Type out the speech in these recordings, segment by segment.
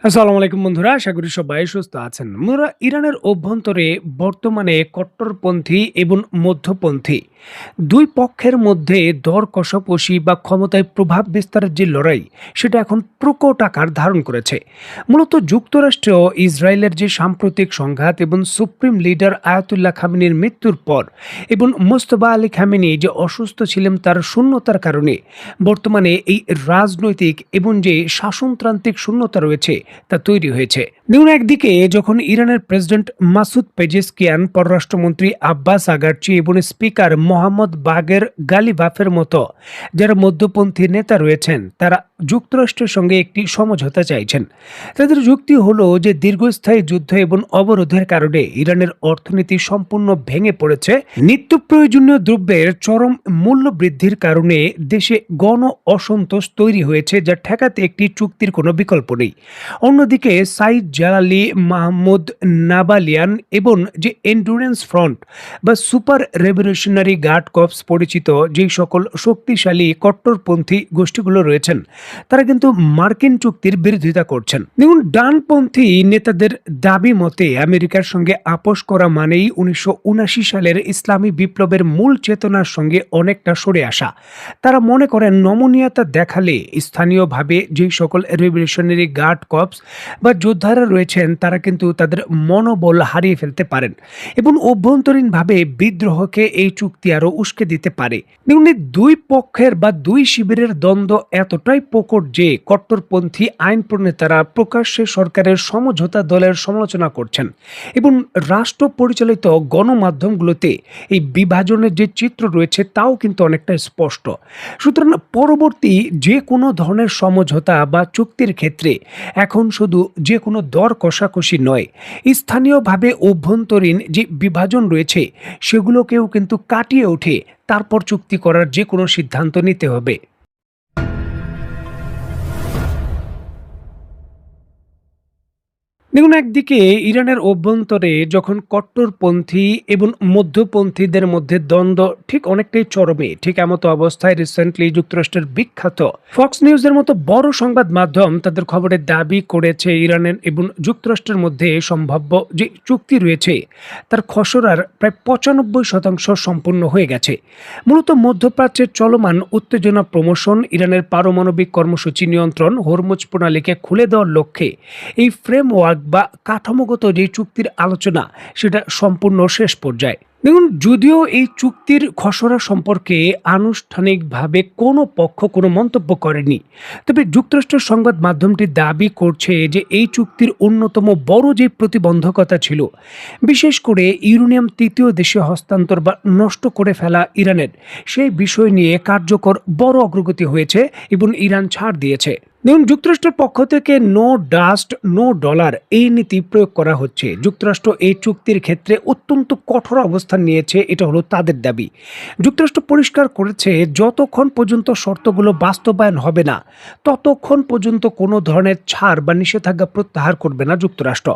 আসসালামু আলাইকুম বন্ধুরা, আশা করি সবাই সুস্থ আছেন। বন্ধুরা, ইরানের অভ্যন্তরে বর্তমানে কট্টরপন্থী এবং মধ্যপন্থী দুই পক্ষের মধ্যে দর কষাকষি বা ক্ষমতায় প্রভাব বিস্তারের যে লড়াই, সেটা এখন প্রকট আকার ধারণ করেছে। মূলত যুক্তরাষ্ট্র ও ইসরায়েলের যে সাম্প্রতিক সংঘাত এবং সুপ্রিম লিডার আয়াতুল্লাহ খামেনির মৃত্যুর পর এবং মোস্তফা আলী খামেনি যে অসুস্থ ছিলেন তার শূন্যতার কারণে বর্তমানে এই রাজনৈতিক এবং যে শাসনতান্ত্রিক শূন্যতা রয়েছে তা তৈরি হয়েছে। দেখুন, একদিকে যখন ইরানের প্রেসিডেন্ট মাসুদ পেজেশকিয়ান, পররাষ্ট্রমন্ত্রী আব্বাস আগারচি এবং স্পিকার মোহাম্মদ বাগের গালিবাফের মতো যারা মধ্যপন্থী নেতা রয়েছেন, তারা যুক্তরাষ্ট্রের সঙ্গে একটি সমঝোতা চাইছেন। তাদের যুক্তি হলো যে দীর্ঘস্থায়ী যুদ্ধ এবং অবরোধের কারণে ইরানের অর্থনীতি সম্পূর্ণ ভেঙে পড়েছে। নিত্য প্রয়োজনীয় দ্রব্যের চরম মূল্য বৃদ্ধির কারণে দেশে গণ অসন্তোষ তৈরি হয়েছে, যা ঠেকাতে একটি চুক্তির কোনো বিকল্প নেই। অন্যদিকে সাইদ জালালি, মাহমুদ নাবালিয়ান এবং যে এন্ডুরেন্স ফ্রন্ট বা সুপার রেভলিউশনারি গার্ড কর্পস পরিচিত যেই সকল শক্তিশালী কট্টরপন্থী গোষ্ঠীগুলো রয়েছেন, তারা কিন্তু মার্কিন চুক্তির বিরোধিতা করছেন। দেখুন, ডানপন্থী নেতাদের দাবি মতে আমেরিকার সঙ্গে আপোষ করা মানেই 1979 সালের ইসলামী বিপ্লবের মূল চেতনার সঙ্গে অনেকটা সরে আসা। তারা মনে করেন নমনীয়তা দেখালে স্থানীয়ভাবে যেই সকল রেভলিউশনারি গার্ড কর্পস বা যোদ্ধারা রয়েছেন, তারা কিন্তু তাদের মনোবল হারিয়ে ফেলতে পারেন এবং অভ্যন্তরীণভাবে বিদ্রোহকে এই চুক্তি আরও উস্কে দিতে পারে। দেখুন, এই দুই পক্ষের বা দুই শিবিরের দ্বন্দ্ব এতটাই প্রকট যে কট্টরপন্থী আইন প্রণেতারা প্রকাশ্যে সরকারের সমঝোতা দলের সমালোচনা করছেন এবং রাষ্ট্র পরিচালিত গণমাধ্যমগুলোতে এই বিভাজনের যে চিত্র রয়েছে তাও কিন্তু অনেকটা স্পষ্ট। সুতরাং পরবর্তী যে কোনো ধরনের সমঝোতা বা চুক্তির ক্ষেত্রে এখন শুধু যে কোনো দর কষাকষি নয়, স্থানীয়ভাবে অভ্যন্তরীণ যে বিভাজন রয়েছে সেগুলোকেও কিন্তু কাটিয়ে উঠে তারপর চুক্তি করার যে কোনো সিদ্ধান্ত নিতে হবে। দেখুন, একদিকে ইরানের অভ্যন্তরে যখন কট্টরপন্থী এবং মধ্যপন্থীদের মধ্যে দ্বন্দ্ব ঠিক অনেকটাই চরমে, ঠিক এমতো অবস্থায় রিসেন্টলি যুক্তরাষ্ট্রের বিখ্যাত ফক্স নিউজের মতো বড় সংবাদ মাধ্যম তাদের খবরে দাবি করেছে ইরানের এবং যুক্তরাষ্ট্রের মধ্যে সম্ভাব্য যে চুক্তি রয়েছে তার খসড়ার প্রায় 95% সম্পূর্ণ হয়ে গেছে। মূলত মধ্যপ্রাচ্যের চলমান উত্তেজনা প্রমোশন, ইরানের পারমাণবিক কর্মসূচি নিয়ন্ত্রণ, হরমুজ প্রণালীকে খুলে দেওয়ার লক্ষ্যে এই ফ্রেমওয়ার্ক বা কাঠামোগত যে চুক্তির আলোচনা সেটা সম্পূর্ণ শেষ পর্যায়ে। দেখুন, যদিও এই চুক্তির খসড়া সম্পর্কে আনুষ্ঠানিকভাবে কোনো পক্ষ কোনো মন্তব্য করেনি, তবে যুক্তরাষ্ট্রের সংবাদ মাধ্যমটি দাবি করছে যে এই চুক্তির অন্যতম বড় যে প্রতিবন্ধকতা ছিল, বিশেষ করে ইউরেনিয়াম তৃতীয় দেশে হস্তান্তর বা নষ্ট করে ফেলা ইরানের, সেই বিষয় নিয়ে কার্যকর বড় অগ্রগতি হয়েছে এবং ইরান ছাড় দিয়েছে। দেখুন, যুক্তরাষ্ট্রের পক্ষ থেকে নো ডাস্ট নো ডলার এই নীতি প্রয়োগ করা হচ্ছে। যুক্তরাষ্ট্র এই চুক্তির ক্ষেত্রে অত্যন্ত কঠোর অবস্থান নিয়েছে, এটা হলো তাদের দাবি। যুক্তরাষ্ট্র পরিষ্কার করেছে যতক্ষণ পর্যন্ত শর্তগুলো বাস্তবায়ন হবে না ততক্ষণ পর্যন্ত কোনো ধরনের ছাড় বা নিষেধাজ্ঞা প্রত্যাহার করবে না যুক্তরাষ্ট্র।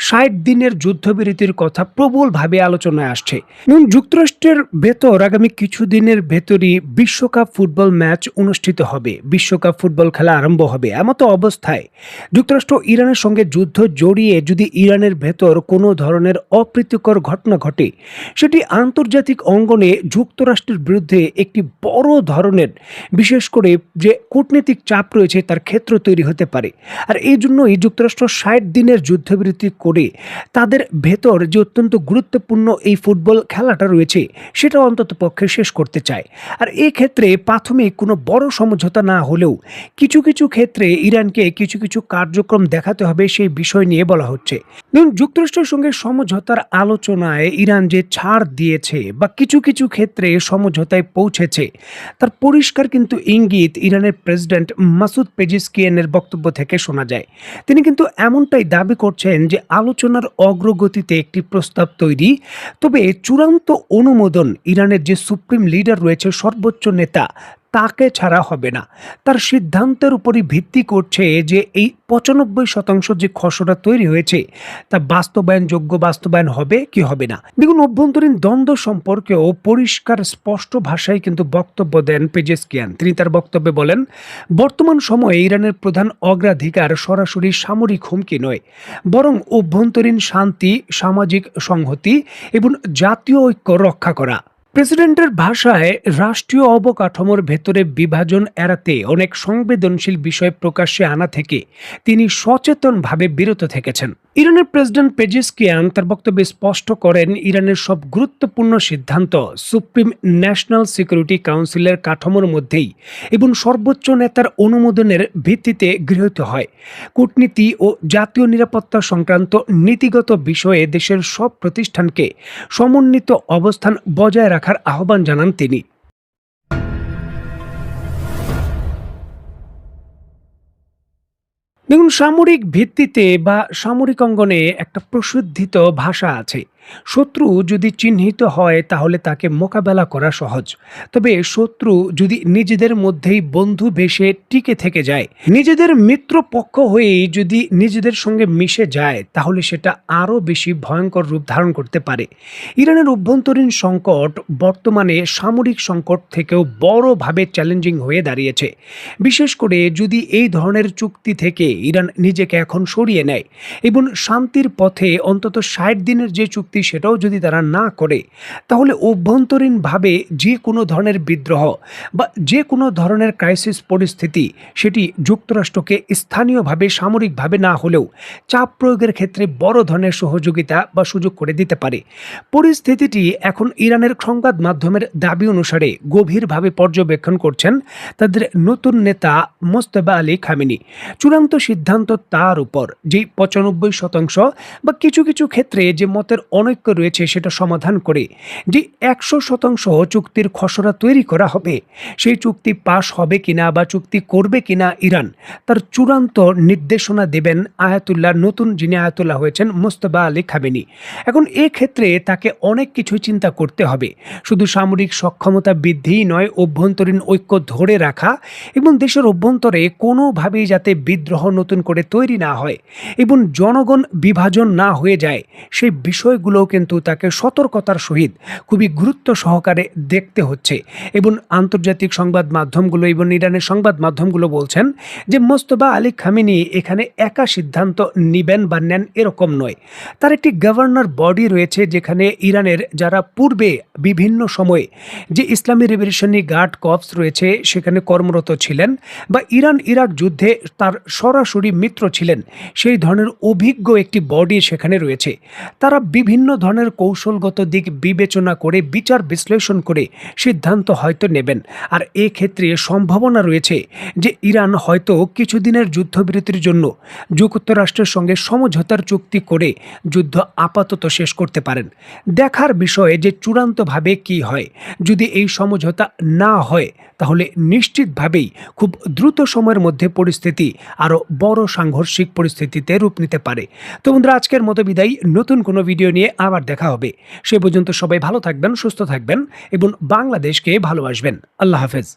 60 দিনের যুদ্ধবিরতির কথা প্রবলভাবে আলোচনায় আসছে। দেখুন, যুক্তরাষ্ট্রের ভেতর আগামী কিছুদিনের ভেতরই বিশ্বকাপ ফুটবল ম্যাচ অনুষ্ঠিত হবে, বিশ্বকাপ ফুটবল খেলা আরম্ভ হবে। এমতো অবস্থায় যুক্তরাষ্ট্র ইরানের সঙ্গে যুদ্ধ জড়িয়ে যদি ইরানের ভেতর কোনো ধরনের অপ্রীতিকর ঘটনা ঘটে, সেটি আন্তর্জাতিক অঙ্গনে যুক্তরাষ্ট্রের বিরুদ্ধে একটি বড় ধরনের, বিশেষ করে যে কূটনৈতিক চাপ রয়েছে তার ক্ষেত্র তৈরি হতে পারে। আর এই জন্যই যুক্তরাষ্ট্র 60 দিনের যুদ্ধবিরতি করে তাদের ভেতর যে অত্যন্ত গুরুত্বপূর্ণ এই ফুটবল খেলাটা রয়েছে সেটা অন্তত পক্ষে শেষ করতে চায়। আর এই ক্ষেত্রে প্রাথমিক কোনো বড় সমঝোতা না হলেও কিছু কিছু ক্ষেত্রে ইরানকে কিছু কিছু কার্যক্রম দেখাতে হবে, সেই বিষয় নিয়ে বলা হচ্ছে। দেখুন, যুক্তরাষ্ট্রের সঙ্গে সমঝোতার আলোচনায় ইরান যে ছাড় দিয়েছে বা কিছু কিছু ক্ষেত্রে সমঝোতায় পৌঁছেছে, তার পরিষ্কার কিন্তু ইঙ্গিত ইরানের প্রেসিডেন্ট মাসুদ পেজেশকিয়ানের বক্তব্য থেকে শোনা যায়। তিনি কিন্তু এমনটাই দাবি করছেন যে আলোচনার অগ্রগতিতে একটি প্রস্তাব তৈরি, তবে চূড়ান্ত অনুমোদন ইরানের যে সুপ্রিম লিডার রয়েছে, সর্বোচ্চ নেতা, তাকে ছাড়া হবে না। তার সিদ্ধান্তের উপরই ভিত্তি করছে যে এই ৯৫% যে খসড়া তৈরি হয়েছে তা বাস্তবায়ন হবে কি হবে না। দেখুন, অভ্যন্তরীণ দ্বন্দ্ব সম্পর্কেও পরিষ্কার স্পষ্ট ভাষায় কিন্তু বক্তব্য দেন পেজেশকিয়ান। তিনি তার বক্তব্যে বলেন, বর্তমান সময়ে ইরানের প্রধান অগ্রাধিকার সরাসরি সামরিক হুমকি নয়, বরং অভ্যন্তরীণ শান্তি, সামাজিক সংহতি এবং জাতীয় ঐক্য রক্ষা করা। প্রেসিডেন্টের ভাষায় রাষ্ট্রীয় অবকাঠামোর ভেতরে বিভাজন এড়াতে অনেক সংবেদনশীল বিষয় প্রকাশ্যে আনা থেকে তিনি সচেতনভাবে বিরত থেকেছেন। ইরানের প্রেসিডেন্ট পেজেশকিয়ান তার বক্তব্যে স্পষ্ট করেন, ইরানের সব গুরুত্বপূর্ণ সিদ্ধান্ত সুপ্রিম ন্যাশনাল সিকিউরিটি কাউন্সিলের কাঠামোর মধ্যেই এবং সর্বোচ্চ নেতার অনুমোদনের ভিত্তিতে গৃহীত হয়। কূটনীতি ও জাতীয় নিরাপত্তা সংক্রান্ত নীতিগত বিষয়ে দেশের সব প্রতিষ্ঠানকে সমন্বিত অবস্থান বজায় রাখার আহ্বান জানান তিনি। দেখুন, সামরিক ভিত্তিতে বা সামরিক অঙ্গনে একটা প্রসিদ্ধিত ভাষা আছে। শত্রু যদি চিহ্নিত হয় তাহলে তাকে মোকাবেলা করা সহজ, তবে শত্রু যদি নিজেদের মধ্যেই বন্ধু বেশে টিকে থেকে যায়, নিজেদের মিত্র পক্ষ হয়েই যদি নিজেদের সঙ্গে মিশে যায়, তাহলে সেটা আরও বেশি ভয়ঙ্কর রূপ ধারণ করতে পারে। ইরানের অভ্যন্তরীণ সংকট বর্তমানে সামরিক সংকট থেকেও বড়ভাবে চ্যালেঞ্জিং হয়ে দাঁড়িয়েছে, বিশেষ করে যদি এই ধরনের চুক্তি থেকে ইরান নিজেকে এখন সরিয়ে নেয় এবং শান্তির পথে অন্তত ৬০ দিনের যে চুক্তি সেটাও যদি তারা না করে, তাহলে অভ্যন্তরীণভাবে যে কোনো ধরনের বিদ্রোহ বা যে কোনো ধরনের ক্রাইসিস পরিস্থিতি সেটি যুক্তরাষ্ট্রকে স্থানীয়ভাবে সামরিকভাবে না হলেও চাপ প্রয়োগের ক্ষেত্রে বড় ধরনের সহযোগিতা বা সুযোগ করে দিতে পারে। পরিস্থিতিটি এখন ইরানের সংবাদ মাধ্যমের দাবি অনুসারে গভীরভাবে পর্যবেক্ষণ করছেন তাদের নতুন নেতা মোজতবা আলী খামেনি। চূড়ান্ত সিদ্ধান্ত তার উপর, যেই ৯৫% বা কিছু কিছু ক্ষেত্রে যে মতের অনৈক্য রয়েছে সেটা সমাধান করে যে ১০০% চুক্তির খসড়া তৈরি করা হবে, সেই চুক্তি পাশ হবে কিনা বা চুক্তি করবে কিনা ইরান, তার চূড়ান্ত নির্দেশনা দেবেন আয়াতুল্লাহ, নতুন যিনি আয়াতুল্লাহ হয়েছেন মোজতবা আলী খামেনি। এখন ক্ষেত্রে তাকে অনেক কিছুই চিন্তা করতে হবে। শুধু সামরিক সক্ষমতা বৃদ্ধিই নয়, অভ্যন্তরীণ ঐক্য ধরে রাখা এবং দেশের অভ্যন্তরে কোনোভাবেই যাতে বিদ্রোহ নতুন করে তৈরি না হয় এবং জনগণ বিভাজন না হয়ে যায়, সেই বিষয়গুলোও কিন্তু তাকে সতর্কতার সহিত খুবই গুরুত্ব সহকারে দেখতে হচ্ছে। এবং আন্তর্জাতিক সংবাদ মাধ্যমগুলো এবং ইরানের সংবাদ মাধ্যমগুলো বলছেন যে মোজতবা আলী খামেনি এখানে একা সিদ্ধান্ত নিবেন বা নেন এরকম নয়। তার একটি গভর্নর বডি রয়েছে যেখানে ইরানের যারা পূর্বে বিভিন্ন সময়ে যে ইসলামী রেভলিউশনারি গার্ড কর্পস রয়েছে সেখানে কর্মরত ছিলেন বা ইরান ইরাক যুদ্ধে তার সরাসরি মিত্র ছিলেন, সেই ধরনের অভিজ্ঞ একটি বডি সেখানে রয়েছে। তারা বিভিন্ন ধরনের কৌশলগত দিক বিবেচনা করে বিচার বিশ্লেষণ করে সিদ্ধান্ত হয়তো নেবেন। আর ক্ষেত্রে সম্ভাবনা রয়েছে যে ইরান হয়তো কিছুদিনের যুদ্ধবিরতির জন্য যুক্তরাষ্ট্রের সঙ্গে সমঝোতার চুক্তি করে যুদ্ধ আপাতত শেষ করতে পারেন। দেখার বিষয়ে যে চূড়ান্তভাবে কি হয়। যদি এই সমঝোতা না হয় তাহলে নিশ্চিতভাবেই খুব দ্রুত সময়ের মধ্যে পরিস্থিতি আরও বড় সাংঘর্ষিক পরিস্থিতিতে রূপ নিতে পারে। তো বন্ধুরা, আজকের মতো বিদায়। নতুন কোনো ভিডিও নিয়ে আবার দেখা হবে। সে পর্যন্ত সবাই ভালো থাকবেন, সুস্থ থাকবেন এবং বাংলাদেশকে ভালোবাসবেন। আল্লাহ হাফেজ।